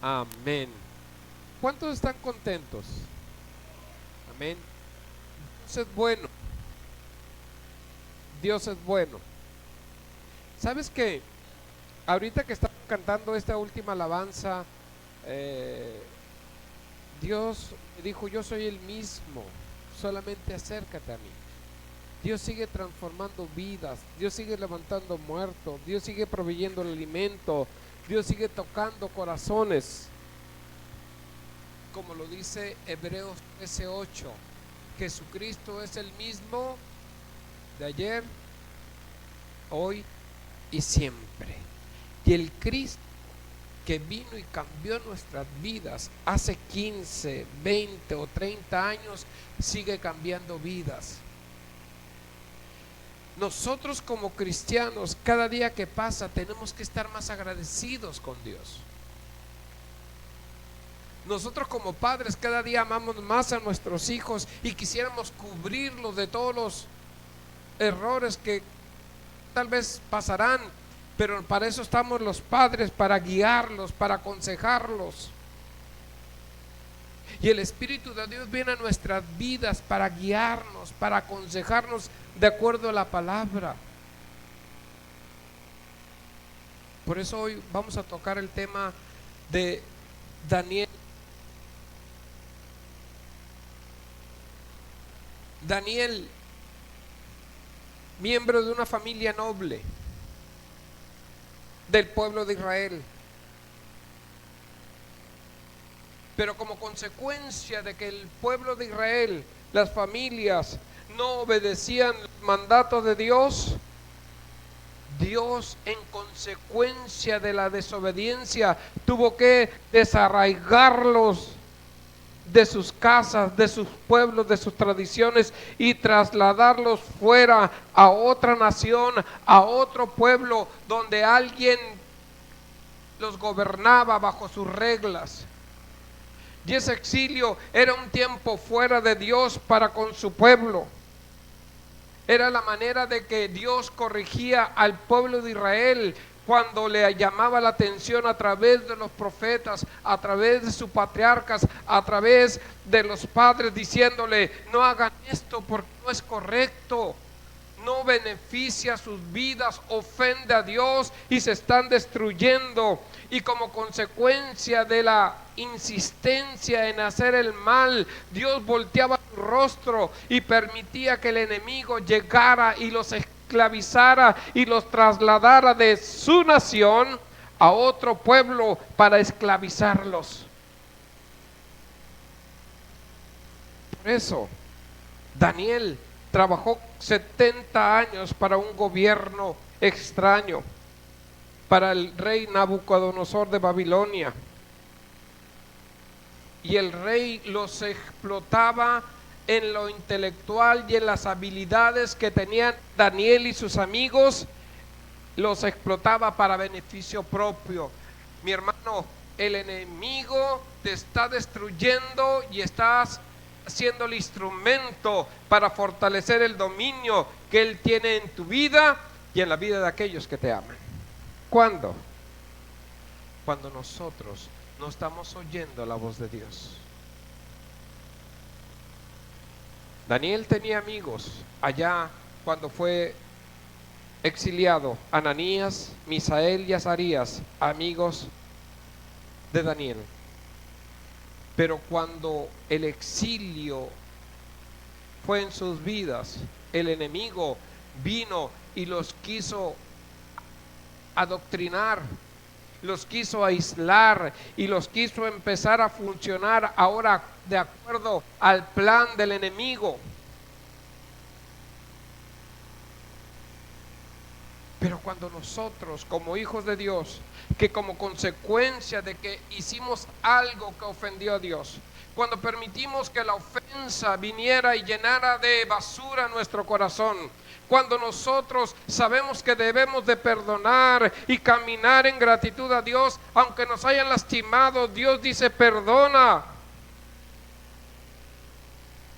Amén. ¿Cuántos están contentos? Amén. Dios es bueno. Dios es bueno. ¿Sabes qué? Ahorita que estaba cantando esta última alabanza, eh, Dios me dijo, yo soy el mismo, solamente acércate a mí. Dios sigue transformando vidas, Dios sigue levantando muertos, Dios sigue proveyendo el alimento, Dios sigue tocando corazones. Como lo dice Hebreos 13:8, Jesucristo es el mismo de ayer, hoy y siempre. Y el Cristo que vino y cambió nuestras vidas hace 15, 20 o 30 años, sigue cambiando vidas. Nosotros como cristianos, cada día que pasa, tenemos que estar más agradecidos con Dios. Nosotros como padres cada día amamos más a nuestros hijos y quisiéramos cubrirlos de todos los errores que tal vez pasarán, pero para eso estamos los padres, para guiarlos, para aconsejarlos. Y el Espíritu de Dios viene a nuestras vidas para guiarnos, para aconsejarnos de acuerdo a la palabra. Por eso hoy vamos a tocar el tema de Daniel. Daniel, miembro de una familia noble del pueblo de Israel. Pero como consecuencia de que el pueblo de Israel, las familias, no obedecían los mandatos de Dios, Dios, en consecuencia de la desobediencia, tuvo que desarraigarlos de sus casas, de sus pueblos, de sus tradiciones y trasladarlos fuera a otra nación, a otro pueblo donde alguien los gobernaba bajo sus reglas. Y ese exilio era un tiempo fuera de Dios para con su pueblo. Era la manera de que Dios corregía al pueblo de Israel cuando le llamaba la atención a través de los profetas, a través de sus patriarcas, a través de los padres, diciéndole, no hagan esto porque no es correcto, no beneficia sus vidas, ofende a Dios y se están destruyendo. Y como consecuencia de la insistencia en hacer el mal, Dios volteaba su rostro y permitía que el enemigo llegara y los esclavizara y los trasladara de su nación a otro pueblo para esclavizarlos. Por eso, Daniel trabajó 70 años para un gobierno extraño, para el rey Nabucodonosor de Babilonia. Y el rey los explotaba en lo intelectual y en las habilidades que tenían Daniel y sus amigos, los explotaba para beneficio propio. Mi hermano, el enemigo te está destruyendo y estás siendo el instrumento para fortalecer el dominio que él tiene en tu vida y en la vida de aquellos que te aman. ¿Cuándo? Cuando nosotros no estamos oyendo la voz de Dios. Daniel tenía amigos allá cuando fue exiliado. Ananías, Misael y Azarías, amigos de Daniel. Pero cuando el exilio fue en sus vidas, el enemigo vino y los quiso adoctrinar, los quiso aislar y los quiso empezar a funcionar ahora de acuerdo al plan del enemigo. Pero cuando nosotros como hijos de Dios, que como consecuencia de que hicimos algo que ofendió a Dios, cuando permitimos que la ofensa viniera y llenara de basura nuestro corazón, cuando nosotros sabemos que debemos de perdonar y caminar en gratitud a Dios, aunque nos hayan lastimado, Dios dice perdona.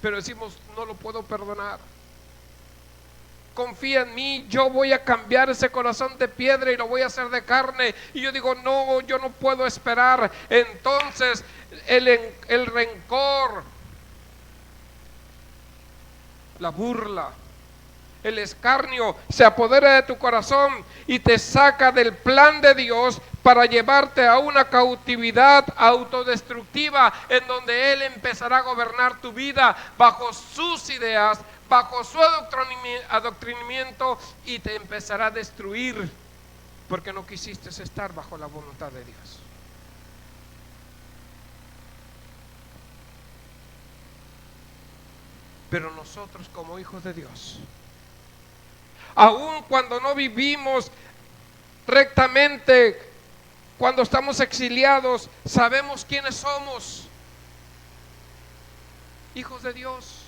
Pero decimos, no lo puedo perdonar. confía en mí, yo voy a cambiar ese corazón de piedra y lo voy a hacer de carne. Y yo digo, no, yo no puedo esperar. Entonces el rencor, la burla, el escarnio se apodera de tu corazón y te saca del plan de Dios para llevarte a una cautividad autodestructiva, en donde Él empezará a gobernar tu vida bajo sus ideas, bajo su adoctrinamiento, y te empezará a destruir porque no quisiste estar bajo la voluntad de Dios. Pero nosotros, como hijos de Dios, aun cuando no vivimos rectamente, cuando estamos exiliados, sabemos quiénes somos: hijos de Dios.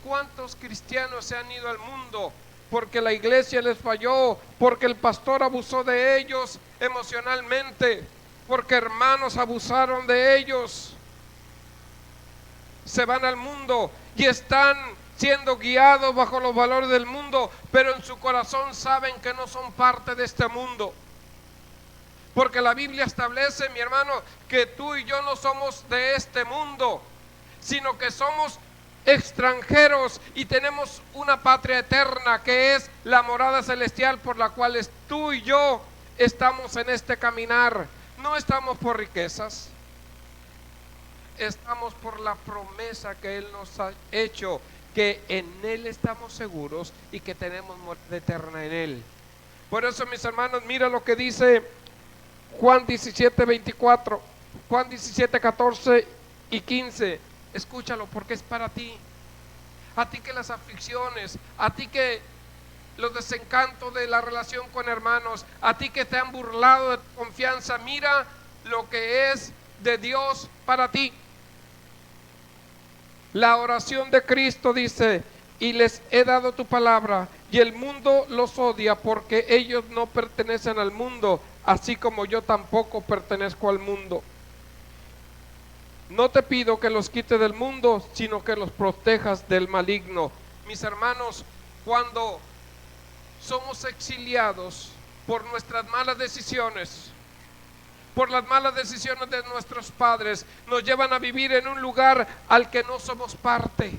¿Cuántos cristianos se han ido al mundo porque la iglesia les falló, porque el pastor abusó de ellos emocionalmente, porque hermanos abusaron de ellos? Se van al mundo y están siendo guiados bajo los valores del mundo, pero en su corazón saben que no son parte de este mundo. Porque la Biblia establece, mi hermano, que tú y yo no somos de este mundo, sino que somos extranjeros y tenemos una patria eterna, que es la morada celestial, por la cual tú y yo estamos en este caminar. No estamos por riquezas, estamos por la promesa que Él nos ha hecho, que en Él estamos seguros y que tenemos muerte eterna en Él. Por eso, mis hermanos, mira lo que dice Juan 17:24, Juan 17:14 y 15. Escúchalo, porque es para ti. A ti que las aflicciones, a ti que los desencantos de la relación con hermanos, a ti que te han burlado de tu confianza, mira lo que es de Dios para ti. La oración de Cristo dice: y les he dado tu palabra, y el mundo los odia porque ellos no pertenecen al mundo, así como yo tampoco pertenezco al mundo. No te pido que los quites del mundo, sino que los protejas del maligno. Mis hermanos, cuando somos exiliados por nuestras malas decisiones, por las malas decisiones de nuestros padres, nos llevan a vivir en un lugar al que no somos parte.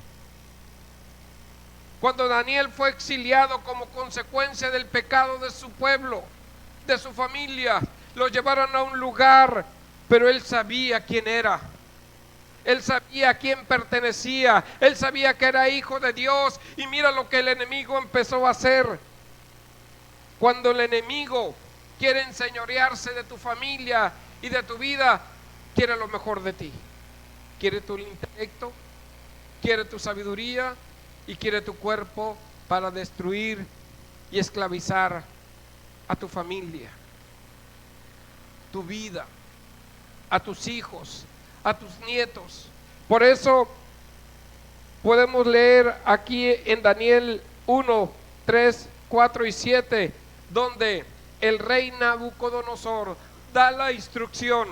Cuando Daniel fue exiliado como consecuencia del pecado de su pueblo, de su familia, lo llevaron a un lugar, pero él sabía quién era. Él sabía a quién pertenecía, él sabía que era hijo de Dios. Y mira lo que el enemigo empezó a hacer. Cuando el enemigo quiere enseñorearse de tu familia y de tu vida, quiere lo mejor de ti. Quiere tu intelecto, quiere tu sabiduría y quiere tu cuerpo para destruir y esclavizar a tu familia, tu vida, a tus hijos, a tus nietos. Por eso podemos leer aquí en Daniel 1, 3, 4 y 7, donde el rey Nabucodonosor da la instrucción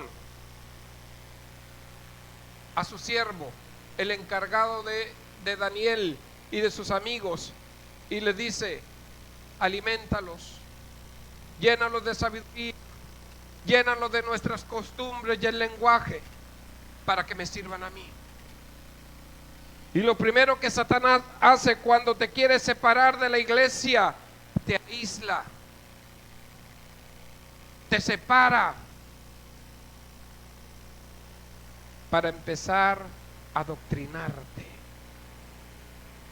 a su siervo, el encargado de Daniel y de sus amigos, y le dice: aliméntalos, llénalos de sabiduría, llénalos de nuestras costumbres y el lenguaje, para que me sirvan a mí. Y lo primero que Satanás hace cuando te quiere separar de la iglesia, te aísla, te separa, para empezar a adoctrinarte,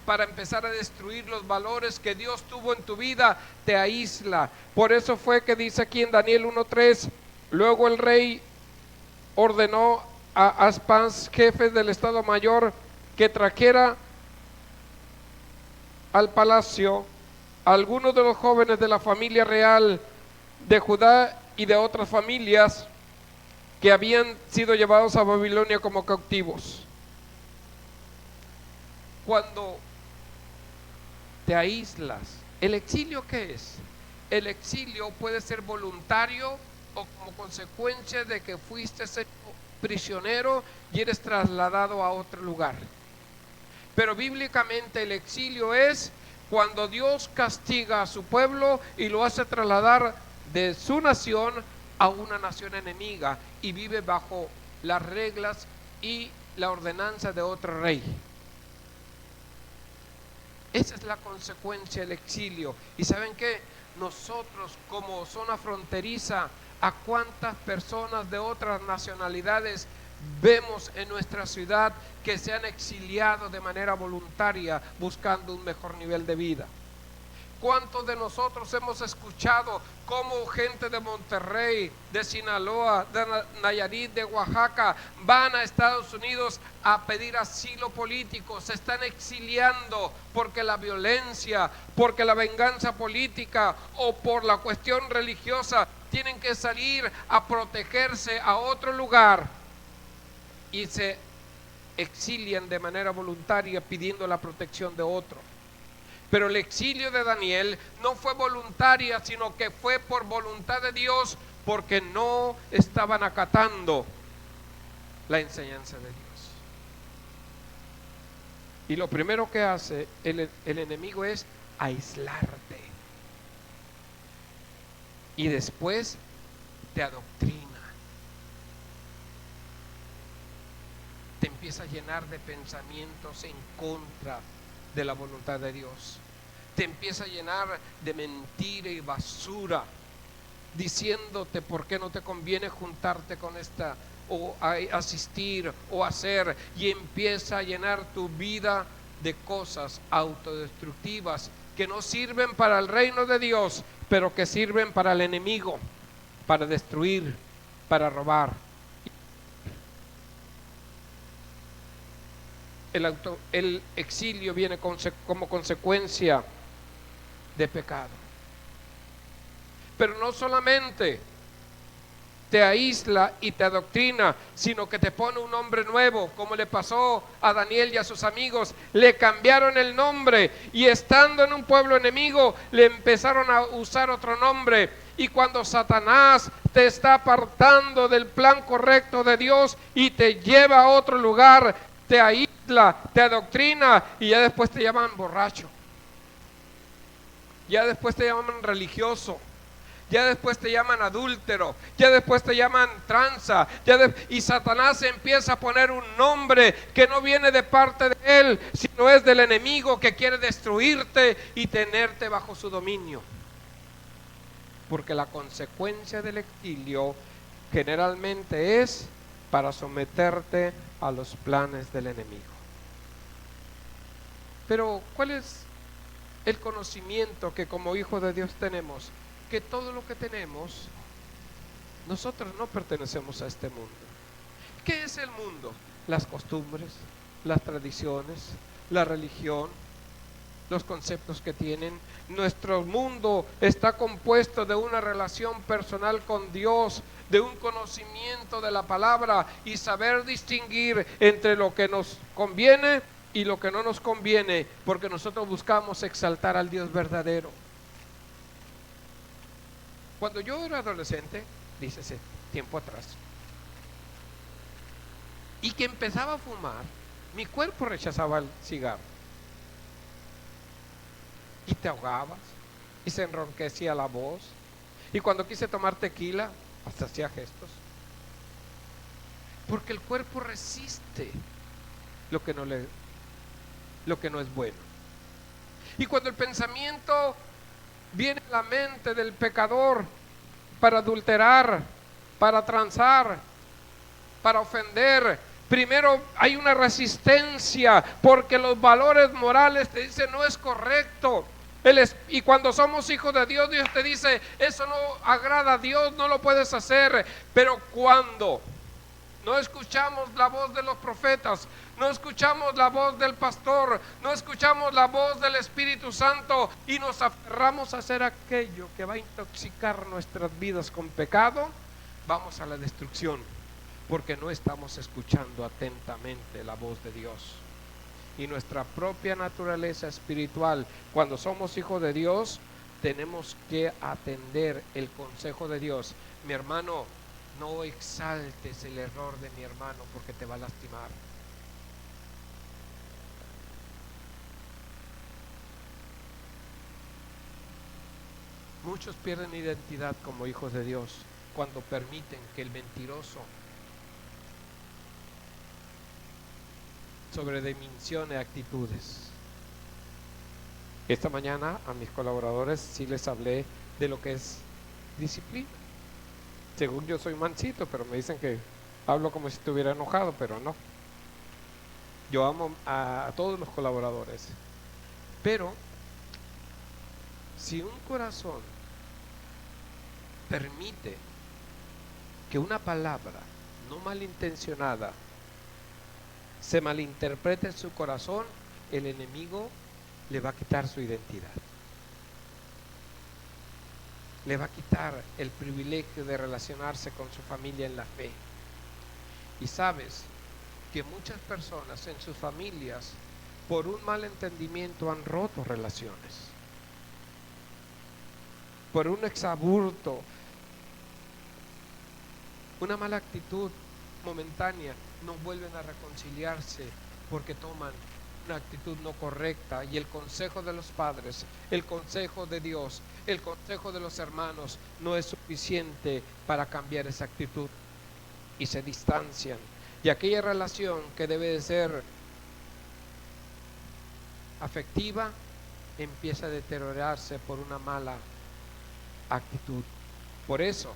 para empezar a destruir los valores que Dios tuvo en tu vida. Te aísla. Por eso fue que dice aquí en Daniel 1:3, luego el rey ordenó a Aspans, jefe del Estado Mayor, que trajera al palacio a algunos de los jóvenes de la familia real de Judá y de otras familias que habían sido llevados a Babilonia como cautivos. Cuando te aíslas, ¿el exilio qué es? El exilio puede ser voluntario o como consecuencia de que fuiste prisionero y eres trasladado a otro lugar. Pero bíblicamente el exilio es cuando Dios castiga a su pueblo y lo hace trasladar de su nación a una nación enemiga y vive bajo las reglas y la ordenanza de otro rey. Esa es la consecuencia del exilio. ¿Y saben qué? Nosotros como zona fronteriza, ¿a cuántas personas de otras nacionalidades vemos en nuestra ciudad que se han exiliado de manera voluntaria buscando un mejor nivel de vida? ¿Cuántos de nosotros hemos escuchado cómo gente de Monterrey, de Sinaloa, de Nayarit, de Oaxaca van a Estados Unidos a pedir asilo político? Se están exiliando porque la violencia, porque la venganza política o por la cuestión religiosa tienen que salir a protegerse a otro lugar y se exilian de manera voluntaria pidiendo la protección de otro. Pero el exilio de Daniel no fue voluntaria, sino que fue por voluntad de Dios, porque no estaban acatando la enseñanza de Dios. Y lo primero que hace el enemigo es aislarte. Y después te adoctrina. Te empieza a llenar de pensamientos en contra de la voluntad de Dios. Te empieza a llenar de mentira y basura, diciéndote por qué no te conviene juntarte con esta, o asistir, o hacer, y empieza a llenar tu vida de cosas autodestructivas que no sirven para el reino de Dios, pero que sirven para el enemigo, para destruir, para robar. El exilio viene como consecuencia de pecado. Pero no solamente te aísla y te adoctrina, sino que te pone un nombre nuevo, como le pasó a Daniel y a sus amigos. Le cambiaron el nombre y estando en un pueblo enemigo le empezaron a usar otro nombre. Y cuando Satanás te está apartando del plan correcto de Dios y te lleva a otro lugar, te aísla, te adoctrina y ya después te llaman borracho, ya después te llaman religioso, ya después te llaman adúltero, ya después te llaman tranza, y Satanás empieza a poner un nombre que no viene de parte de él, sino es del enemigo que quiere destruirte y tenerte bajo su dominio. Porque la consecuencia del exilio generalmente es para someterte a los planes del enemigo. Pero ¿cuál es el conocimiento que como hijos de Dios tenemos? Que todo lo que tenemos, nosotros no pertenecemos a este mundo. ¿Qué es el mundo? Las costumbres, las tradiciones, la religión, los conceptos que tienen. Nuestro mundo está compuesto de una relación personal con Dios, de un conocimiento de la palabra y saber distinguir entre lo que nos conviene y lo que no nos conviene, porque nosotros buscamos exaltar al Dios verdadero. Cuando yo era adolescente, dice ese tiempo atrás, y que empezaba a fumar, mi cuerpo rechazaba el cigarro. Y te ahogabas, y se enronquecía la voz. Y cuando quise tomar tequila, hasta hacía gestos. Porque el cuerpo resiste lo que no es bueno. Y cuando el pensamiento viene a la mente del pecador para adulterar, para transar, para ofender, primero hay una resistencia porque los valores morales te dicen no es correcto. Y cuando somos hijos de Dios, Dios te dice eso no agrada a Dios, no lo puedes hacer. Pero cuando no escuchamos la voz de los profetas, no escuchamos la voz del pastor, no escuchamos la voz del Espíritu Santo y nos aferramos a hacer aquello que va a intoxicar nuestras vidas con pecado, vamos a la destrucción, porque no estamos escuchando atentamente la voz de Dios. Y nuestra propia naturaleza espiritual, cuando somos hijos de Dios, tenemos que atender el consejo de Dios. Mi hermano, no exaltes el error de mi hermano porque te va a lastimar. Muchos pierden identidad como hijos de Dios cuando permiten que el mentiroso sobredimensione actitudes. Esta mañana a mis colaboradores sí les hablé de lo que es disciplina. Según yo soy mansito, pero me dicen que hablo como si estuviera enojado, pero no. Yo amo a todos los colaboradores. Pero si un corazón permite que una palabra no malintencionada se malinterprete en su corazón, el enemigo le va a quitar su identidad. Le va a quitar el privilegio de relacionarse con su familia en la fe. Y sabes que muchas personas en sus familias, por un mal entendimiento, han roto relaciones. Por un exabrupto, una mala actitud momentánea, no vuelven a reconciliarse porque toman una actitud no correcta, y el consejo de los padres, el consejo de Dios, el consejo de los hermanos no es suficiente para cambiar esa actitud, y se distancian, y aquella relación que debe de ser afectiva empieza a deteriorarse por una mala actitud. Por eso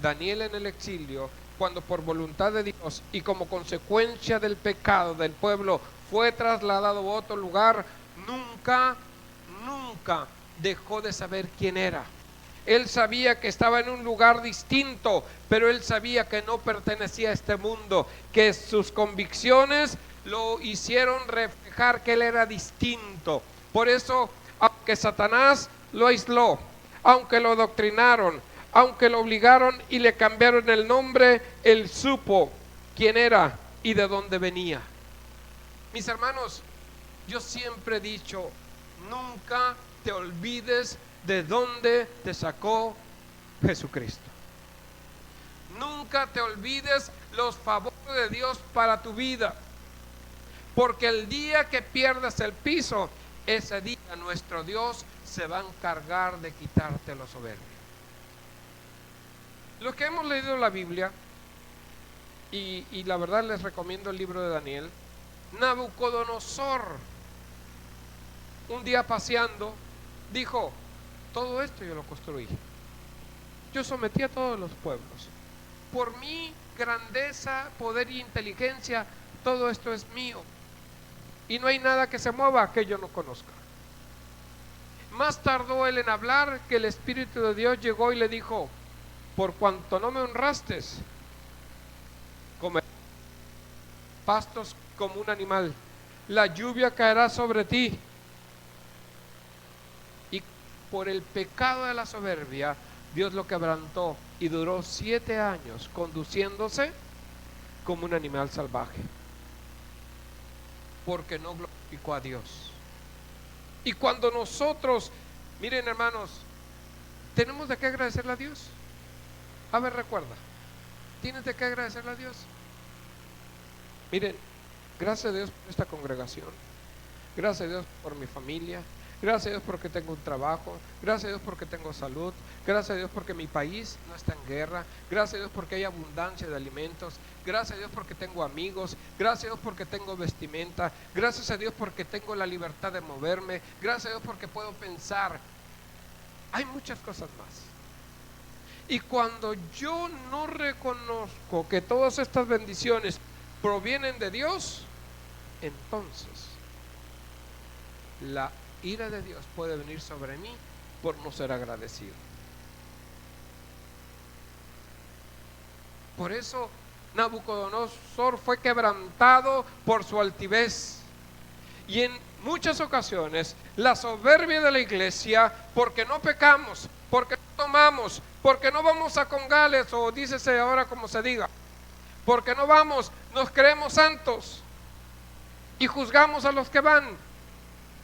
Daniel en el exilio, cuando por voluntad de Dios y como consecuencia del pecado del pueblo fue trasladado a otro lugar, nunca dejó de saber quién era. Él sabía que estaba en un lugar distinto, pero él sabía que no pertenecía a este mundo, que sus convicciones lo hicieron reflejar que él era distinto. Por eso, aunque Satanás lo aisló, aunque lo adoctrinaron, aunque lo obligaron y le cambiaron el nombre, él supo quién era y de dónde venía. Mis hermanos, yo siempre he dicho, nunca te olvides de dónde te sacó Jesucristo. Nunca te olvides los favores de Dios para tu vida, porque el día que pierdas el piso, ese día nuestro Dios se va a encargar de quitarte lo soberbio. Los que hemos leído la Biblia, y la verdad les recomiendo el libro de Daniel, Nabucodonosor, un día paseando, dijo, todo esto yo lo construí, yo sometí a todos los pueblos, por mi grandeza, poder y inteligencia, todo esto es mío, y no hay nada que se mueva que yo no conozca. Más tardó él en hablar que el Espíritu de Dios llegó y le dijo, por cuanto no me honraste, comerás pastos como un animal, la lluvia caerá sobre ti. Y por el pecado de la soberbia, Dios lo quebrantó y duró 7 años conduciéndose como un animal salvaje, porque no glorificó a Dios. Y cuando nosotros, miren hermanos, tenemos de qué agradecerle a Dios. A ver, recuerda, tienes de qué agradecerle a Dios. Miren, gracias a Dios por esta congregación, gracias a Dios por mi familia, gracias a Dios porque tengo un trabajo, gracias a Dios porque tengo salud, gracias a Dios porque mi país no está en guerra, gracias a Dios porque hay abundancia de alimentos, gracias a Dios porque tengo amigos, gracias a Dios porque tengo vestimenta, gracias a Dios porque tengo la libertad de moverme, gracias a Dios porque puedo pensar. Hay muchas cosas más. Y cuando yo no reconozco que todas estas bendiciones provienen de Dios, entonces la ira de Dios puede venir sobre mí por no ser agradecido. Por eso Nabucodonosor fue quebrantado por su altivez. Y en muchas ocasiones la soberbia de la iglesia, porque no pecamos, porque no tomamos, porque no vamos a congales, o dícese ahora como se diga, porque no vamos, nos creemos santos y juzgamos a los que van,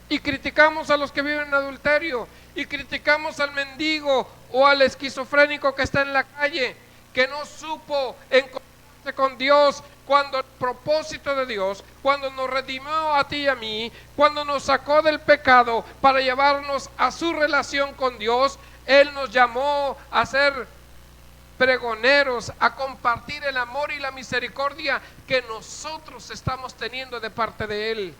y criticamos a los que viven en adulterio, y criticamos al mendigo o al esquizofrénico que está en la calle, que no supo encontrarse con Dios, cuando el propósito de Dios, cuando nos redimió a ti y a mí, cuando nos sacó del pecado para llevarnos a su relación con Dios, Él nos llamó a ser pregoneros, a compartir el amor y la misericordia que nosotros estamos teniendo de parte de Él.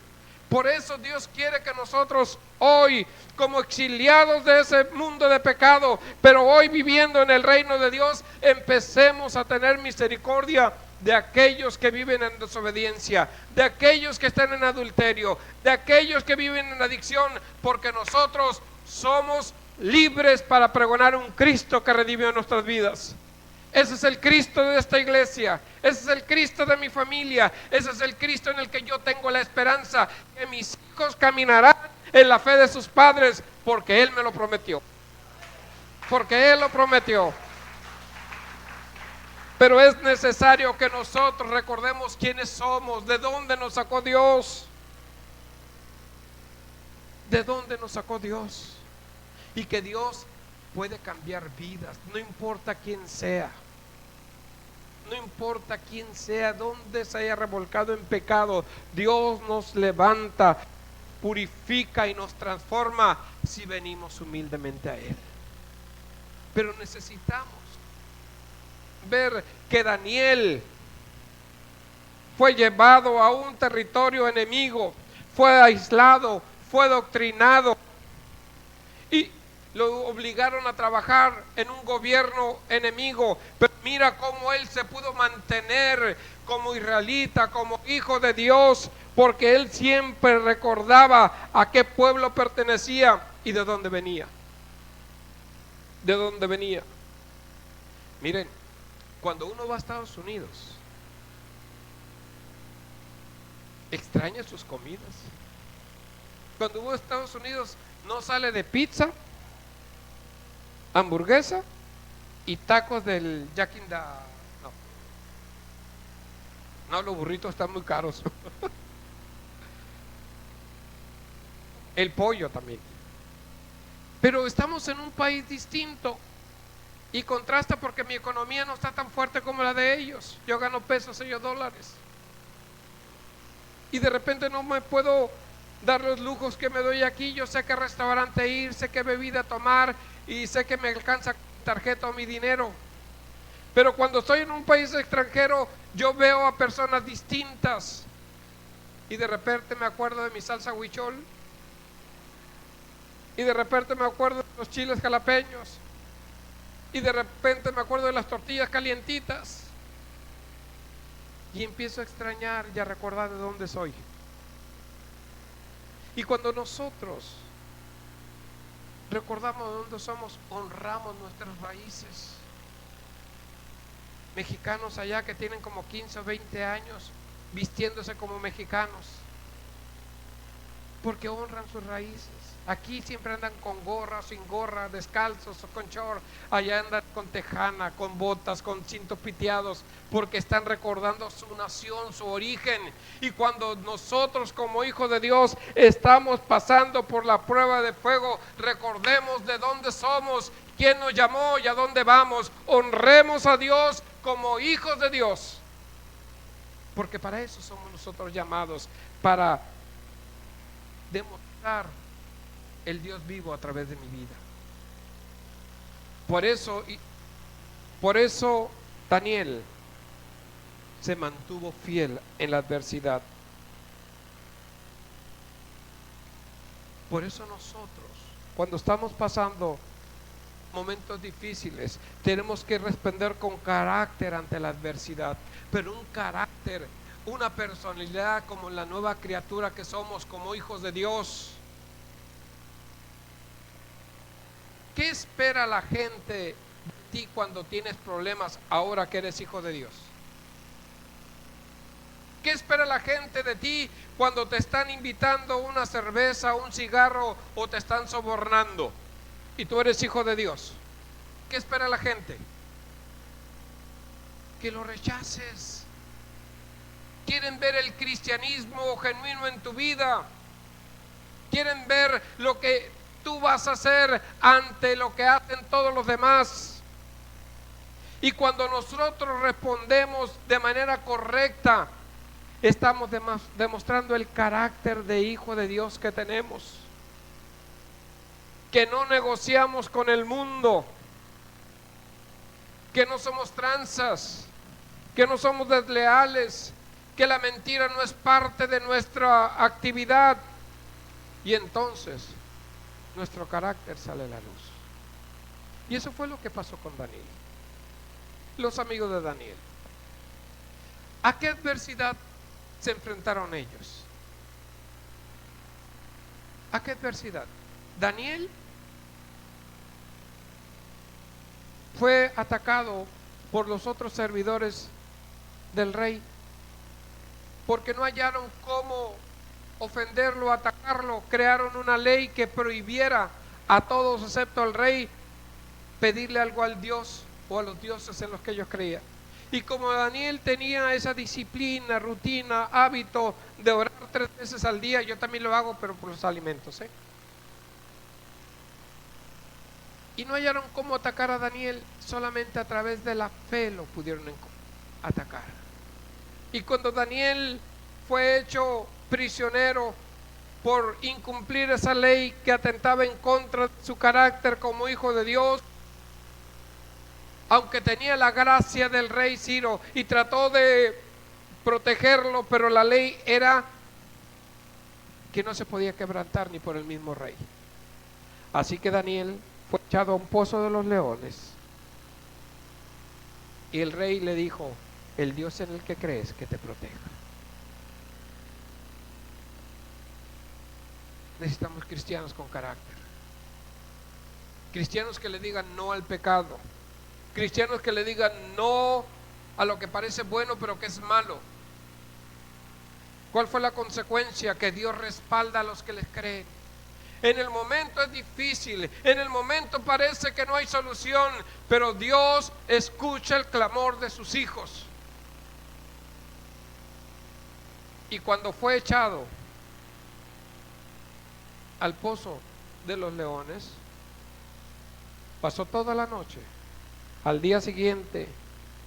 Por eso Dios quiere que nosotros hoy, como exiliados de ese mundo de pecado, pero hoy viviendo en el reino de Dios, empecemos a tener misericordia de aquellos que viven en desobediencia, de aquellos que están en adulterio, de aquellos que viven en adicción, porque nosotros somos libres para pregonar un Cristo que redimió nuestras vidas. Ese es el Cristo de esta iglesia, ese es el Cristo de mi familia, ese es el Cristo en el que yo tengo la esperanza que mis hijos caminarán en la fe de sus padres, porque Él me lo prometió, porque Él lo prometió. Pero es necesario que nosotros recordemos quiénes somos, de dónde nos sacó Dios, de dónde nos sacó Dios, y que Dios puede cambiar vidas, no importa quién sea. No importa quién sea, dónde se haya revolcado en pecado, Dios nos levanta, purifica y nos transforma si venimos humildemente a Él. Pero necesitamos ver que Daniel fue llevado a un territorio enemigo, fue aislado, fue doctrinado y lo obligaron a trabajar en un gobierno enemigo, pero mira cómo él se pudo mantener como israelita, como hijo de Dios, porque él siempre recordaba a qué pueblo pertenecía y de dónde venía. De dónde venía. Miren, cuando uno va a Estados Unidos, extraña sus comidas. Cuando uno va a Estados Unidos, no sale de pizza, hamburguesa y tacos del Jack in the... No, los burritos están muy caros. El pollo también. Pero estamos en un país distinto y contrasta porque mi economía no está tan fuerte como la de ellos. Yo gano pesos, ellos dólares. Y de repente no me puedo dar los lujos que me doy aquí. Yo sé qué restaurante ir, sé qué bebida tomar y sé que me alcanza mi tarjeta o mi dinero. Pero cuando estoy en un país extranjero, yo veo a personas distintas y de repente me acuerdo de mi salsa huichol y de repente me acuerdo de los chiles jalapeños y de repente me acuerdo de las tortillas calientitas y empiezo a extrañar y a recordar de dónde soy. Y cuando nosotros recordamos de dónde somos, honramos nuestras raíces. Mexicanos allá que tienen como 15 o 20 años vistiéndose como mexicanos, porque honran sus raíces. Aquí siempre andan con gorra, sin gorra, descalzos o con short. Allá andan con tejana, con botas, con cintos piteados, porque están recordando su nación, su origen. Y cuando nosotros como hijos de Dios estamos pasando por la prueba de fuego, recordemos de dónde somos, quién nos llamó y a dónde vamos. Honremos a Dios como hijos de Dios, porque para eso somos nosotros llamados, para demostrar el Dios vivo a través de mi vida. Por eso Daniel se mantuvo fiel en la adversidad. Por eso nosotros, cuando estamos pasando momentos difíciles, tenemos que responder con carácter ante la adversidad, pero un carácter, una personalidad como la nueva criatura que somos como hijos de Dios. ¿Qué espera la gente de ti cuando tienes problemas ahora que eres hijo de Dios? ¿Qué espera la gente de ti cuando te están invitando una cerveza, un cigarro o te están sobornando y tú eres hijo de Dios? ¿Qué espera la gente? Que lo rechaces. Quieren ver el cristianismo genuino en tu vida. Quieren ver lo que tú vas a hacer ante lo que hacen todos los demás. Y cuando nosotros respondemos de manera correcta, estamos demostrando el carácter de hijo de Dios que tenemos. que no negociamos con el mundo, que no somos tranzas, que no somos desleales, que la mentira no es parte de nuestra actividad. Y entonces nuestro carácter sale a la luz. Y eso fue lo que pasó con Daniel. Los amigos de Daniel. ¿A qué adversidad se enfrentaron ellos? ¿A qué adversidad? Daniel fue atacado por los otros servidores del rey, porque no hallaron cómo ofenderlo, atacarlo. Crearon una ley que prohibiera a todos excepto al rey pedirle algo al Dios o a los dioses en los que ellos creían. Y como Daniel tenía esa disciplina, rutina, hábito de orar 3 veces al día, yo también lo hago, pero por los alimentos, y no hallaron cómo atacar a Daniel, solamente a través de la fe lo pudieron atacar. Y cuando Daniel fue hecho prisionero por incumplir esa ley que atentaba en contra de su carácter como hijo de Dios, aunque tenía la gracia del rey Ciro y trató de protegerlo, pero la ley era que no se podía quebrantar ni por el mismo rey. Así que Daniel fue echado a un pozo de los leones. Y el rey le dijo: el Dios en el que crees que te proteja. Necesitamos cristianos con carácter. Cristianos que le digan no al pecado. Cristianos que le digan no a lo que parece bueno pero que es malo. ¿Cuál fue la consecuencia? Que Dios respalda a los que les creen. En el momento es difícil, en el momento parece que no hay solución, pero Dios escucha el clamor de sus hijos. Y cuando fue echado al pozo de los leones, pasó toda la noche. Al día siguiente,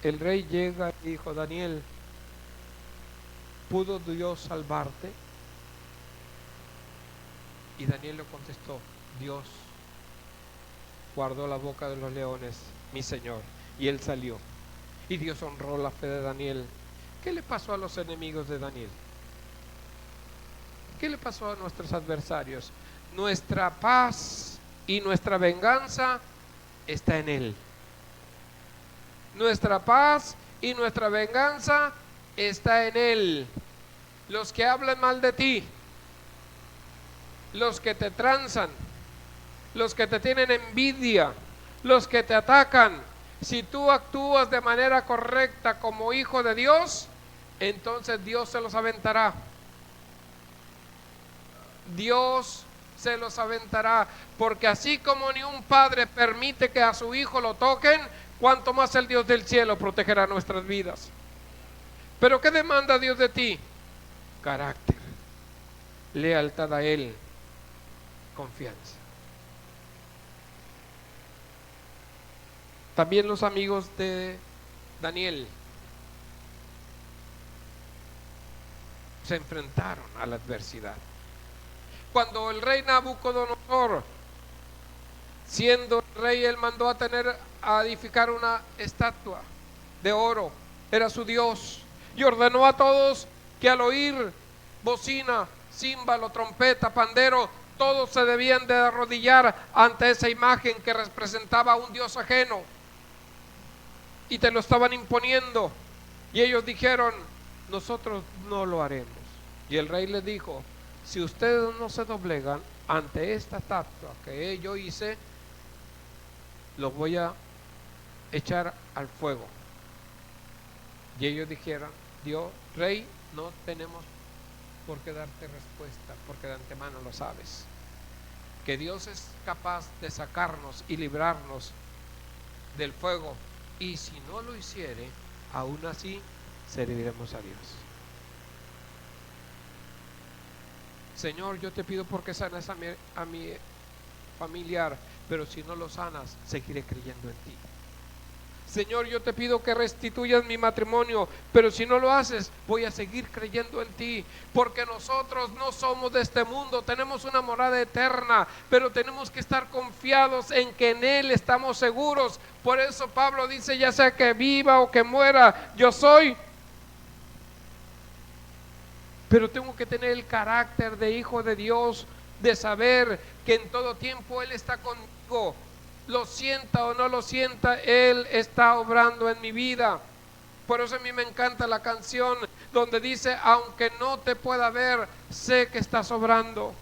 el rey llega y dijo: Daniel, ¿pudo Dios salvarte? Y Daniel le contestó: Dios guardó la boca de los leones, mi Señor. Y él salió. Y Dios honró la fe de Daniel. ¿Qué le pasó a los enemigos de Daniel? ¿Qué le pasó a nuestros adversarios? Nuestra paz y nuestra venganza está en Él. Nuestra paz y nuestra venganza está en Él. Los que hablan mal de ti, los que te tranzan, los que te tienen envidia, los que te atacan, si tú actúas de manera correcta como hijo de Dios, entonces Dios se los aventará. Dios se los aventará, porque así como ni un padre permite que a su hijo lo toquen, cuanto más el Dios del cielo protegerá nuestras vidas. Pero ¿qué demanda Dios de ti? Carácter, lealtad a Él, confianza. También los amigos de Daniel se enfrentaron a la adversidad. Cuando el rey Nabucodonosor, siendo rey, él mandó a edificar una estatua de oro, era su Dios, y ordenó a todos que al oír bocina, címbalo, trompeta, pandero, todos se debían de arrodillar ante esa imagen que representaba a un Dios ajeno, y te lo estaban imponiendo. Y ellos dijeron: nosotros no lo haremos. Y el rey les dijo: si ustedes no se doblegan ante esta estatua que yo hice, los voy a echar al fuego. Y ellos dijeron: Dios, rey, no tenemos por qué darte respuesta, porque de antemano lo sabes, que Dios es capaz de sacarnos y librarnos del fuego, y si no lo hiciere, aún así serviremos a Dios. Señor, yo te pido porque sanas a mi familiar, pero si no lo sanas, seguiré creyendo en ti. Señor, yo te pido que restituyas mi matrimonio, pero si no lo haces, voy a seguir creyendo en ti, porque nosotros no somos de este mundo, tenemos una morada eterna, pero tenemos que estar confiados en que en Él estamos seguros. Por eso Pablo dice, ya sea que viva o que muera, yo soy. Pero tengo que tener el carácter de hijo de Dios, de saber que en todo tiempo Él está conmigo. Lo sienta o no lo sienta, Él está obrando en mi vida. Por eso a mí me encanta la canción donde dice, aunque no te pueda ver, sé que estás obrando.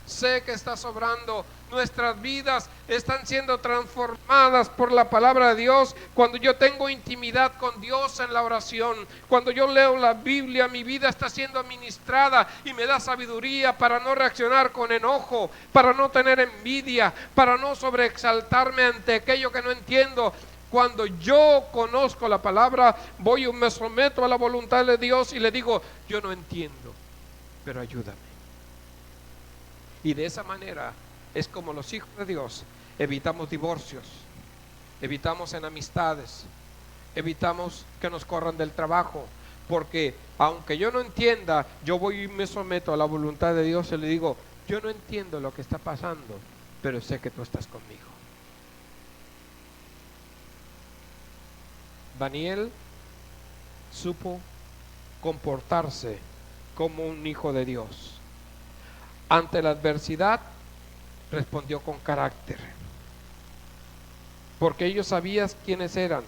Sé que estás obrando. Nuestras vidas están siendo transformadas por la palabra de Dios. Cuando yo tengo intimidad con Dios en la oración, cuando yo leo la Biblia, mi vida está siendo administrada y me da sabiduría para no reaccionar con enojo, para no tener envidia, para no sobreexaltarme ante aquello que no entiendo. Cuando yo conozco la palabra, voy y me someto a la voluntad de Dios y le digo, yo no entiendo, pero ayúdame. Y de esa manera es como los hijos de Dios evitamos divorcios, evitamos enemistades, evitamos que nos corran del trabajo, porque aunque yo no entienda, yo voy y me someto a la voluntad de Dios y le digo, yo no entiendo lo que está pasando, pero sé que tú estás conmigo. Daniel supo comportarse como un hijo de Dios. Ante la adversidad respondió con carácter, porque ellos sabían quiénes eran,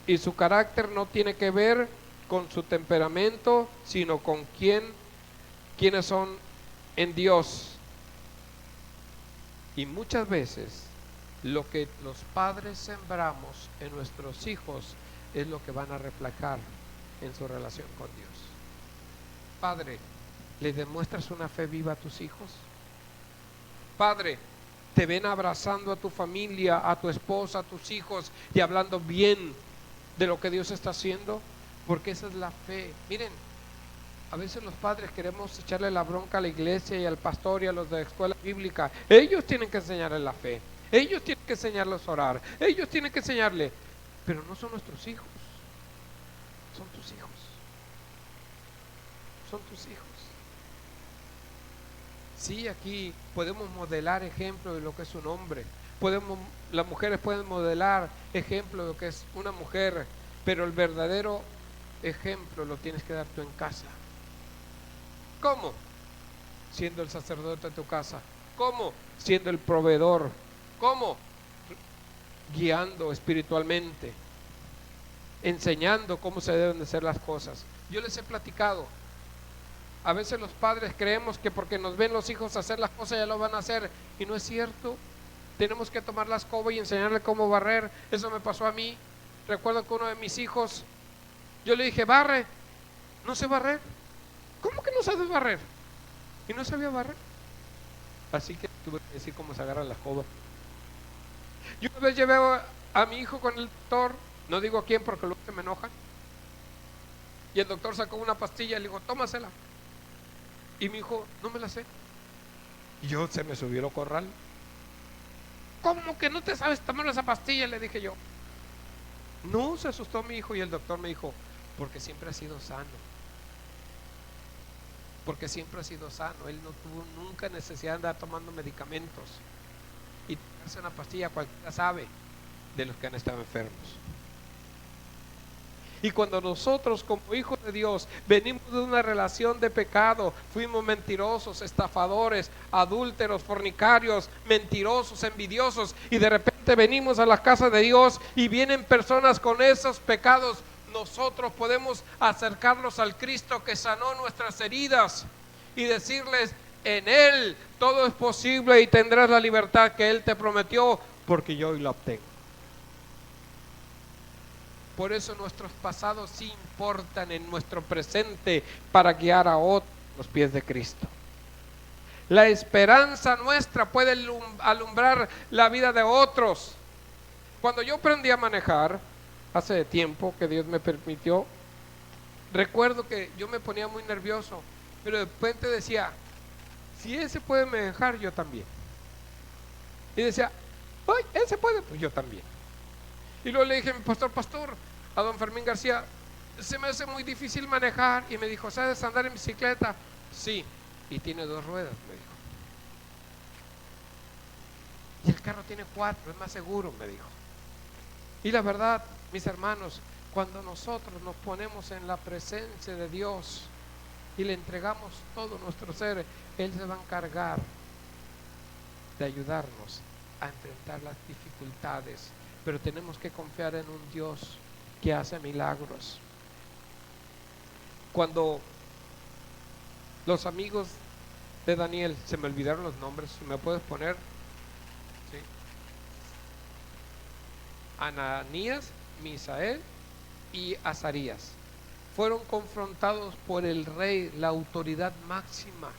y su carácter no tiene que ver con su temperamento, sino con quiénes son en Dios. Y muchas veces lo que los padres sembramos en nuestros hijos es lo que van a reflejar en su relación con Dios. Padre, ¿le demuestras una fe viva a tus hijos? Padre, ¿te ven abrazando a tu familia, a tu esposa, a tus hijos y hablando bien de lo que Dios está haciendo? Porque esa es la fe. Miren, a veces los padres queremos echarle la bronca a la iglesia y al pastor y a los de la escuela bíblica. Ellos tienen que enseñarles la fe, ellos tienen que enseñarles a orar, ellos tienen que enseñarle, pero no son nuestros hijos, son tus hijos, son tus hijos. Sí, aquí podemos modelar ejemplo de lo que es un hombre, las mujeres pueden modelar ejemplo de lo que es una mujer, pero el verdadero ejemplo lo tienes que dar tú en casa. ¿Cómo? Siendo el sacerdote de tu casa. ¿Cómo? Siendo el proveedor. ¿Cómo? Guiando espiritualmente, enseñando cómo se deben de hacer las cosas. Yo les he platicado, a veces los padres creemos que porque nos ven los hijos hacer las cosas ya lo van a hacer, y no es cierto. Tenemos que tomar la escoba y enseñarle cómo barrer. Eso me pasó a mí. Recuerdo que uno de mis hijos, yo le dije, barre. No sé barrer. ¿Cómo que no sabes barrer? Y no sabía barrer. Así que tuve que decir cómo se agarra la escoba. Yo una vez llevé a mi hijo con el doctor, no digo a quién porque luego se me enojan, y el doctor sacó una pastilla y le dijo, tómasela. Y mi hijo, no me la sé. Y yo, se me subió el corral. ¿Cómo que no te sabes tomar esa pastilla? Le dije yo. No, se asustó mi hijo, y el doctor me dijo, porque siempre ha sido sano. Porque siempre ha sido sano. Él no tuvo nunca necesidad de andar tomando medicamentos. Y tomarse una pastilla, cualquiera sabe de los que han estado enfermos. Y cuando nosotros como hijos de Dios venimos de una relación de pecado, fuimos mentirosos, estafadores, adúlteros, fornicarios, mentirosos, envidiosos, y de repente venimos a la casa de Dios y vienen personas con esos pecados, nosotros podemos acercarnos al Cristo que sanó nuestras heridas y decirles, en Él todo es posible y tendrás la libertad que Él te prometió, porque yo hoy la obtengo. Por eso nuestros pasados sí importan en nuestro presente para guiar a otros a los pies de Cristo. La esperanza nuestra puede alumbrar la vida de otros. Cuando yo aprendí a manejar, hace tiempo que Dios me permitió, recuerdo que yo me ponía muy nervioso, pero de repente decía, si ese puede manejar, yo también. Y decía, ay, ese puede, pues yo también. Y luego le dije, pastor, a don Fermín García, se me hace muy difícil manejar. Y me dijo, ¿sabes andar en bicicleta? Sí, y tiene 2 ruedas, me dijo. Y el carro tiene 4, es más seguro, me dijo. Y la verdad, mis hermanos, cuando nosotros nos ponemos en la presencia de Dios y le entregamos todo nuestro ser, Él se va a encargar de ayudarnos a enfrentar las dificultades. Pero tenemos que confiar en un Dios que hace milagros. Cuando los amigos de Daniel, se me olvidaron los nombres, ¿me puedes poner? ¿Sí? Ananías, Misael y Azarías fueron confrontados por el rey, la autoridad máxima.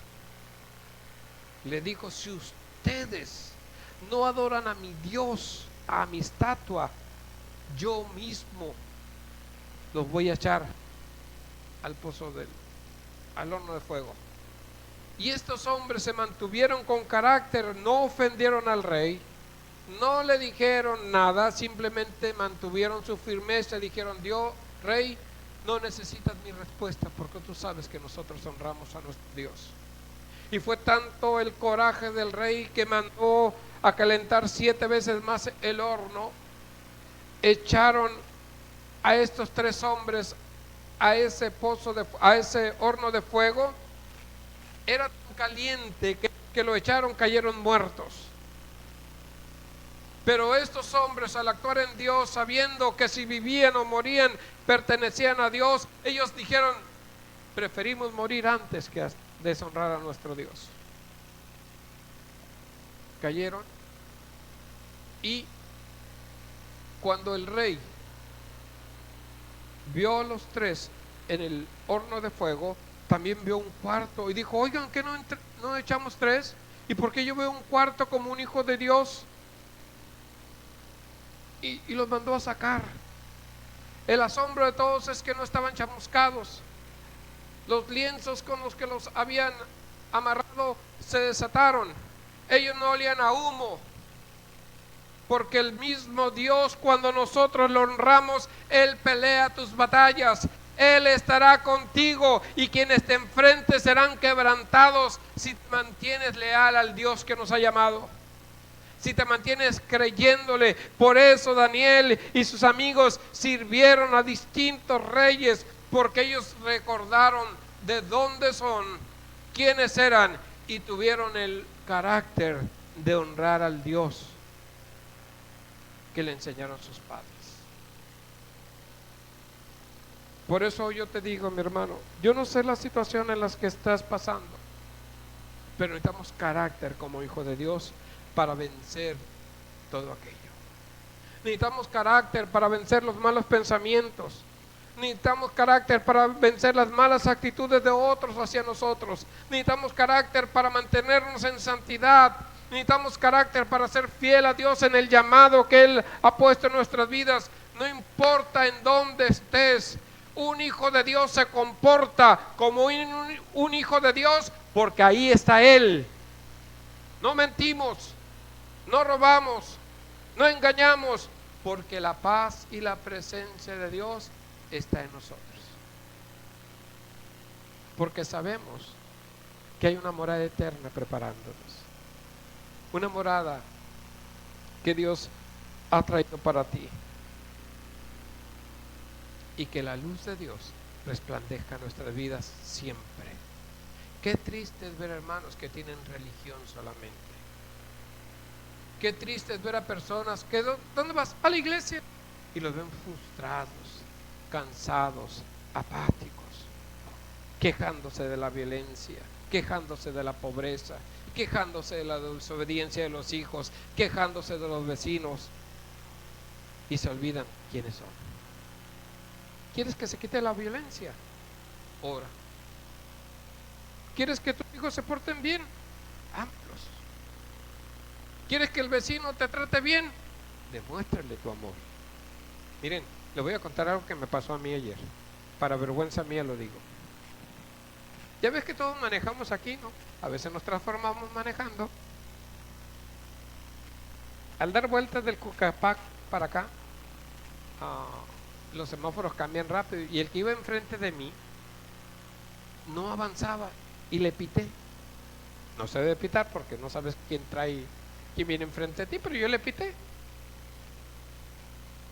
Le dijo, si ustedes no adoran a mi Dios, a mi estatua, yo mismo los voy a echar al pozo al horno de fuego. Y estos hombres se mantuvieron con carácter, no ofendieron al rey, no le dijeron nada, simplemente mantuvieron su firmeza y dijeron, Dios, rey, no necesitas mi respuesta porque tú sabes que nosotros honramos a nuestro Dios. Y fue tanto el coraje del rey que mandó a calentar 7 veces más el horno. Echaron a estos 3 hombres a ese a ese horno de fuego. Era tan caliente que lo echaron, cayeron muertos. Pero estos hombres, al actuar en Dios, sabiendo que si vivían o morían pertenecían a Dios, ellos dijeron, preferimos morir antes que deshonrar a nuestro Dios. Cayeron. Y cuando el rey vio a los 3 en el horno de fuego, también vio un cuarto y dijo, oigan, ¿qué no echamos 3? ¿Y por qué yo veo un cuarto como un hijo de Dios? Y los mandó a sacar. El asombro de todos es que no estaban chamuscados. Los lienzos con los que los habían amarrado se desataron. Ellos no olían a humo, porque el mismo Dios, cuando nosotros lo honramos, Él pelea tus batallas. Él estará contigo y quienes te enfrenten serán quebrantados si te mantienes leal al Dios que nos ha llamado, si te mantienes creyéndole. Por eso Daniel y sus amigos sirvieron a distintos reyes, porque ellos recordaron de dónde son, quiénes eran, y tuvieron el carácter de honrar al Dios que le enseñaron sus padres. Por eso yo te digo, mi hermano, yo no sé la situación en la que estás pasando, pero necesitamos carácter como hijo de Dios para vencer todo aquello. Necesitamos carácter para vencer los malos pensamientos. Necesitamos carácter para vencer las malas actitudes de otros hacia nosotros. Necesitamos carácter para mantenernos en santidad. Necesitamos carácter para ser fiel a Dios en el llamado que Él ha puesto en nuestras vidas. No importa en dónde estés, un hijo de Dios se comporta como un hijo de Dios porque ahí está Él. No mentimos, no robamos, no engañamos, porque la paz y la presencia de Dios está en nosotros. Porque sabemos que hay una morada eterna preparándonos, una morada que Dios ha traído para ti, y que la luz de Dios resplandezca en nuestras vidas siempre. Qué triste es ver hermanos que tienen religión solamente. Qué triste es ver a personas que, ¿dónde vas? A la iglesia. Y los ven frustrados, cansados, apáticos, quejándose de la violencia, quejándose de la pobreza, quejándose de la desobediencia de los hijos, quejándose de los vecinos, y se olvidan quiénes son. ¿Quieres que se quite la violencia? Ora. ¿Quieres que tus hijos se porten bien? Ámalos. ¿Quieres que el vecino te trate bien? Demuéstrale tu amor. Miren, les voy a contar algo que me pasó a mí ayer. Para vergüenza mía lo digo. Ya ves que todos manejamos aquí, ¿no? A veces nos transformamos manejando. Al dar vueltas del Cucapac para acá, ah, los semáforos cambian rápido y el que iba enfrente de mí no avanzaba y le pité. No se debe pitar porque no sabes quién viene enfrente de ti, pero yo le pité.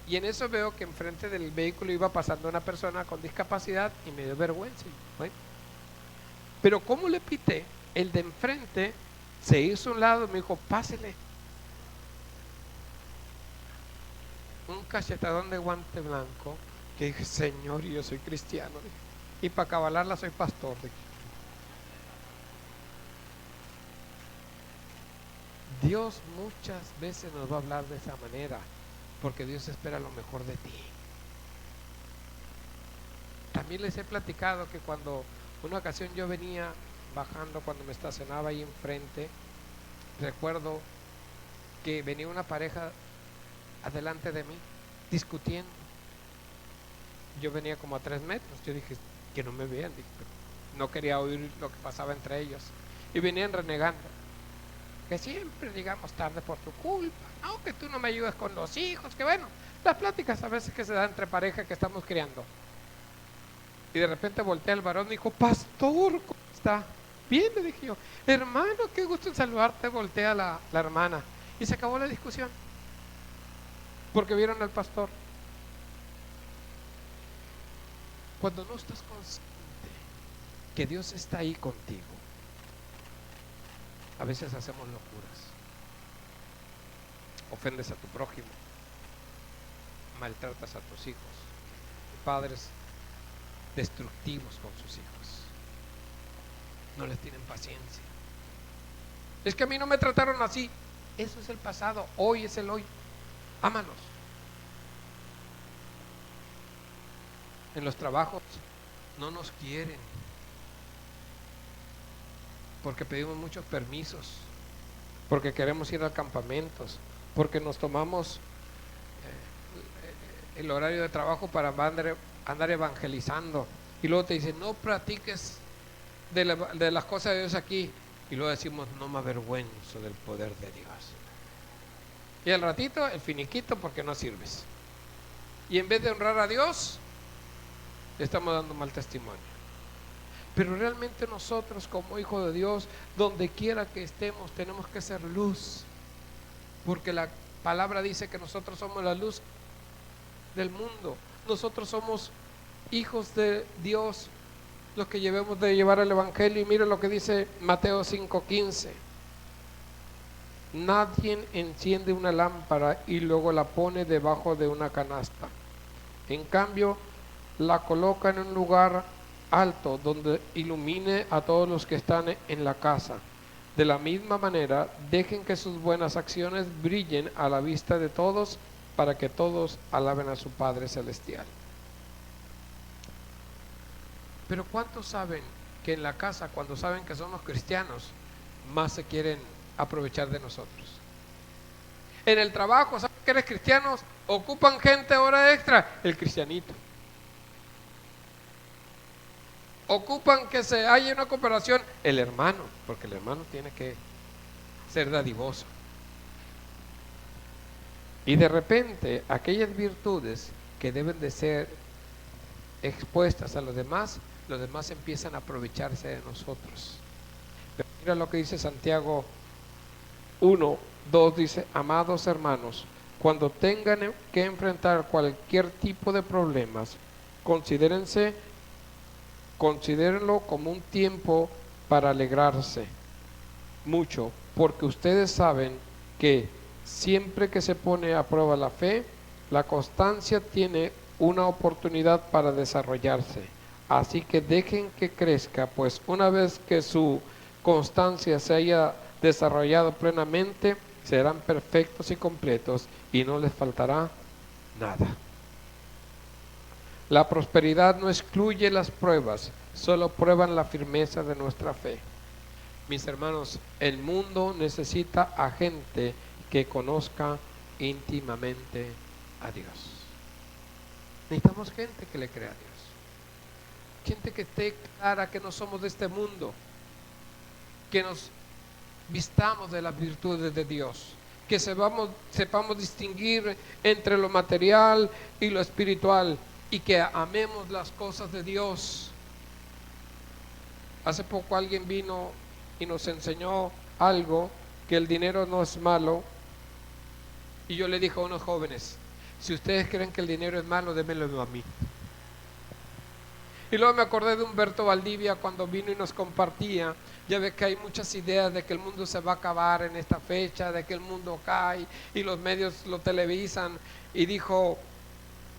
Y en eso veo que enfrente del vehículo iba pasando una persona con discapacidad y me dio vergüenza. Bueno, pero como le pité, el de enfrente se hizo a un lado y me dijo, pásele. Un cachetadón de guante blanco, que dije, Señor, yo soy cristiano. Dije, y para cabalarla soy pastor. Dije. Dios muchas veces nos va a hablar de esa manera, porque Dios espera lo mejor de ti. También les he platicado que cuando una ocasión yo venía bajando, cuando me estacionaba ahí enfrente, recuerdo que venía una pareja adelante de mí discutiendo. Yo venía como a 3 metros, yo dije que no me vean, dije, no quería oír lo que pasaba entre ellos. Y venían renegando, que siempre llegamos tarde por tu culpa, no, que tú no me ayudas con los hijos, que bueno, las pláticas a veces que se dan entre pareja que estamos criando. Y de repente voltea el varón y dijo, pastor, ¿cómo está? Bien, le dije yo, hermano, qué gusto en saludarte, voltea la hermana. Y se acabó la discusión, porque vieron al pastor. Cuando no estás consciente que Dios está ahí contigo, a veces hacemos locuras, ofendes a tu prójimo, maltratas a tus hijos, padres destructivos con sus hijos, no les tienen paciencia. Es que a mí no me trataron así. Eso es el pasado, hoy es el hoy. Ámalos. En los trabajos no nos quieren porque pedimos muchos permisos, porque queremos ir a campamentos, porque nos tomamos el horario de trabajo para andar evangelizando, y luego te dicen no practiques de las cosas de Dios aquí, y luego decimos no me avergüenzo del poder de Dios, y al ratito el finiquito porque no sirves, y en vez de honrar a Dios le estamos dando mal testimonio. Pero realmente nosotros como hijos de Dios, donde quiera que estemos, tenemos que ser luz, porque la palabra dice que nosotros somos la luz del mundo. Nosotros somos hijos de Dios, los que debemos de llevar el evangelio. Y mira lo que dice Mateo 5:15: nadie enciende una lámpara y luego la pone debajo de una canasta. En cambio, la coloca en un lugar alto donde ilumine a todos los que están en la casa. De la misma manera, dejen que sus buenas acciones brillen a la vista de todos, para que todos alaben a su Padre Celestial. Pero ¿cuántos saben que en la casa, cuando saben que somos cristianos, más se quieren aprovechar de nosotros? En el trabajo, ¿saben que eres cristiano? Ocupan gente hora extra, el cristianito. Ocupan que se haya una cooperación, el hermano, porque el hermano tiene que ser dadivoso. Y de repente, aquellas virtudes que deben de ser expuestas a los demás empiezan a aprovecharse de nosotros. Pero mira lo que dice Santiago 1:2, dice: amados hermanos, cuando tengan que enfrentar cualquier tipo de problemas, considérenlo como un tiempo para alegrarse mucho, porque ustedes saben que siempre que se pone a prueba la fe, la constancia tiene una oportunidad para desarrollarse. Así que dejen que crezca, pues una vez que su constancia se haya desarrollado plenamente, serán perfectos y completos y no les faltará nada. La prosperidad no excluye las pruebas, solo prueban la firmeza de nuestra fe. Mis hermanos, el mundo necesita a gente que conozca íntimamente a Dios. Necesitamos gente que le crea a Dios. Gente que esté clara que no somos de este mundo, que nos vistamos de las virtudes de Dios, que sepamos distinguir entre lo material y lo espiritual, y que amemos las cosas de Dios. Hace poco alguien vino y nos enseñó algo, que el dinero no es malo, y yo le dije a unos jóvenes: si ustedes creen que el dinero es malo, démelo a mí. Y luego me acordé de Humberto Valdivia cuando vino y nos compartía. Ya ve que hay muchas ideas de que el mundo se va a acabar en esta fecha, de que el mundo cae, y los medios lo televisan. Y dijo,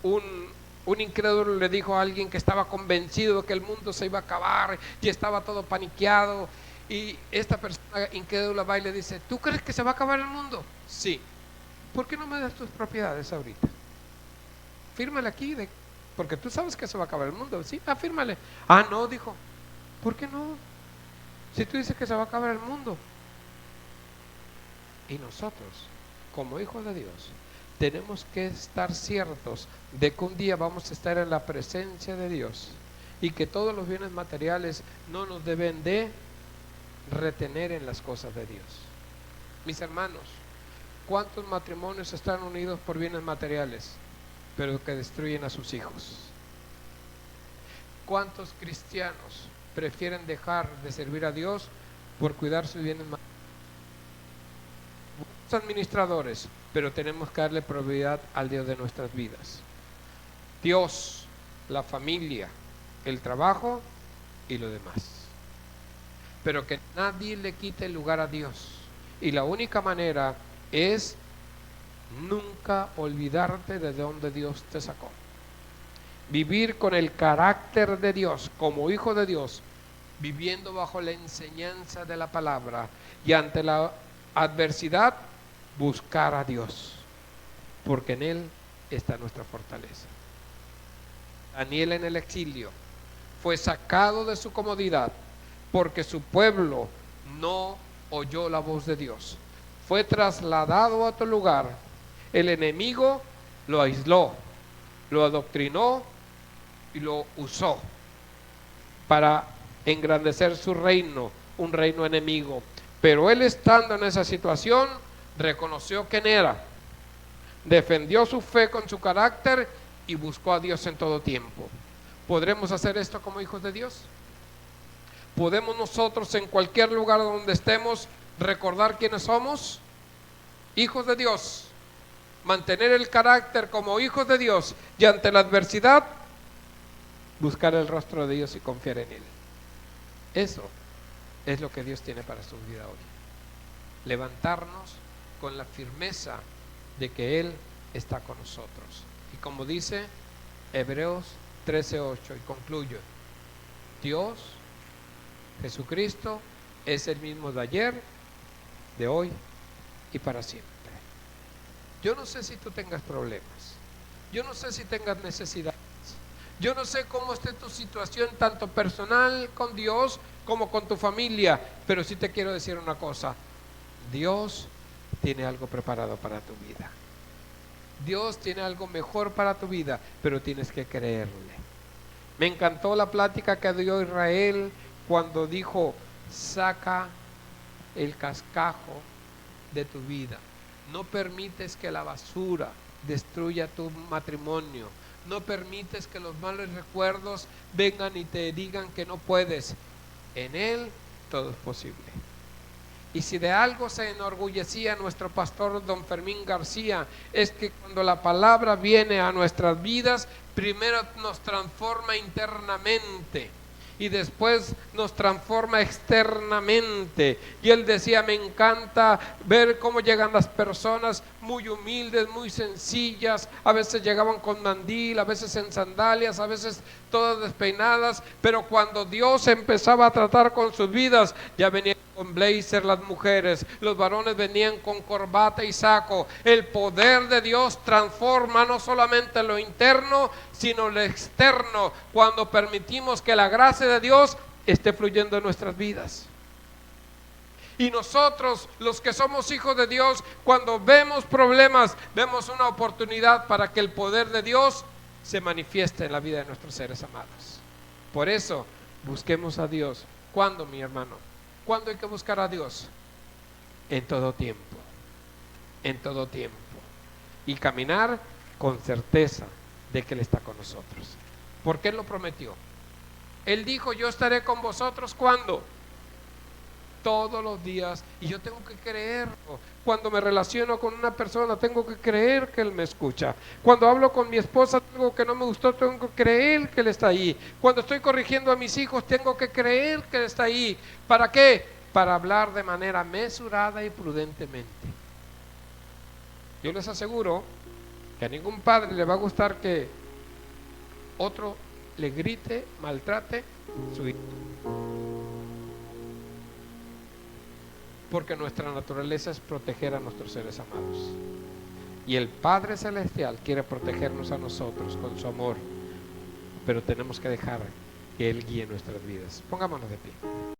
un incrédulo le dijo a alguien que estaba convencido de que el mundo se iba a acabar y estaba todo paniqueado. Y esta persona incrédula va y le dice: ¿tú crees que se va a acabar el mundo? Sí. ¿Por qué no me das tus propiedades ahorita? Fírmale aquí, porque tú sabes que se va a acabar el mundo. Sí, fírmale. No, dijo. ¿Por qué no? Si tú dices que se va a acabar el mundo. Y nosotros, como hijos de Dios, tenemos que estar ciertos de que un día vamos a estar en la presencia de Dios, y que todos los bienes materiales no nos deben de retener en las cosas de Dios. Mis hermanos, ¿cuántos matrimonios están unidos por bienes materiales, pero que destruyen a sus hijos? ¿Cuántos cristianos prefieren dejar de servir a Dios por cuidar sus bienes materiales? Buenos administradores, pero tenemos que darle prioridad al Dios de nuestras vidas. Dios, la familia, el trabajo y lo demás. Pero que nadie le quite el lugar a Dios. Y la única manera es nunca olvidarte de donde Dios te sacó. Vivir con el carácter de Dios, como hijo de Dios, viviendo bajo la enseñanza de la palabra, y ante la adversidad buscar a Dios, porque en Él está nuestra fortaleza. Daniel en el exilio fue sacado de su comodidad porque su pueblo no oyó la voz de Dios. Fue trasladado a otro lugar. El enemigo lo aisló, lo adoctrinó y lo usó para engrandecer su reino, un reino enemigo. Pero él, estando en esa situación, reconoció quién era, defendió su fe con su carácter y buscó a Dios en todo tiempo. ¿Podremos hacer esto como hijos de Dios? ¿Podemos nosotros en cualquier lugar donde estemos recordar quiénes somos? Hijos de Dios, mantener el carácter como hijos de Dios, y ante la adversidad buscar el rostro de Dios y confiar en Él. Eso es lo que Dios tiene para su vida hoy. Levantarnos con la firmeza de que Él está con nosotros. Y como dice Hebreos 13:8, y concluyo: Dios, Jesucristo, es el mismo de ayer, de hoy y para siempre. Yo no sé si tú tengas problemas, yo no sé si tengas necesidades, yo no sé cómo esté tu situación, tanto personal con Dios como con tu familia, pero sí te quiero decir una cosa: Dios tiene algo preparado para tu vida. Dios tiene algo mejor para tu vida, pero tienes que creerle. Me encantó la plática que dio Israel cuando dijo: saca el cascajo de tu vida. No permites que la basura destruya tu matrimonio. No permites que los malos recuerdos vengan y te digan que no puedes. En Él todo es posible. Y si de algo se enorgullecía nuestro pastor don Fermín García, es que cuando la palabra viene a nuestras vidas, primero nos transforma internamente y después nos transforma externamente. Y él decía: me encanta ver cómo llegan las personas muy humildes, muy sencillas, a veces llegaban con mandil, a veces en sandalias, a veces todas despeinadas, pero cuando Dios empezaba a tratar con sus vidas, ya venían con blazer las mujeres, los varones venían con corbata y saco. El poder de Dios transforma no solamente lo interno, sino lo externo, cuando permitimos que la gracia de Dios esté fluyendo en nuestras vidas. Y nosotros, los que somos hijos de Dios, cuando vemos problemas, vemos una oportunidad para que el poder de Dios se manifieste en la vida de nuestros seres amados. Por eso, busquemos a Dios. ¿Cuándo, mi hermano? ¿Cuándo hay que buscar a Dios? En todo tiempo. en todo tiempo y caminar con certeza de que Él está con nosotros, porque Él lo prometió. Él dijo: yo estaré con vosotros, ¿cuándo? Todos los días. Y yo tengo que creerlo. Cuando me relaciono con una persona, tengo que creer que Él me escucha. Cuando hablo con mi esposa, algo que no me gustó, tengo que creer que Él está ahí. Cuando estoy corrigiendo a mis hijos, tengo que creer que Él está ahí. ¿Para qué? Para hablar de manera mesurada y prudentemente. Yo les aseguro que a ningún padre le va a gustar que otro le grite, maltrate su hijo. Porque nuestra naturaleza es proteger a nuestros seres amados. Y el Padre Celestial quiere protegernos a nosotros con su amor. Pero tenemos que dejar que Él guíe nuestras vidas. Pongámonos de pie.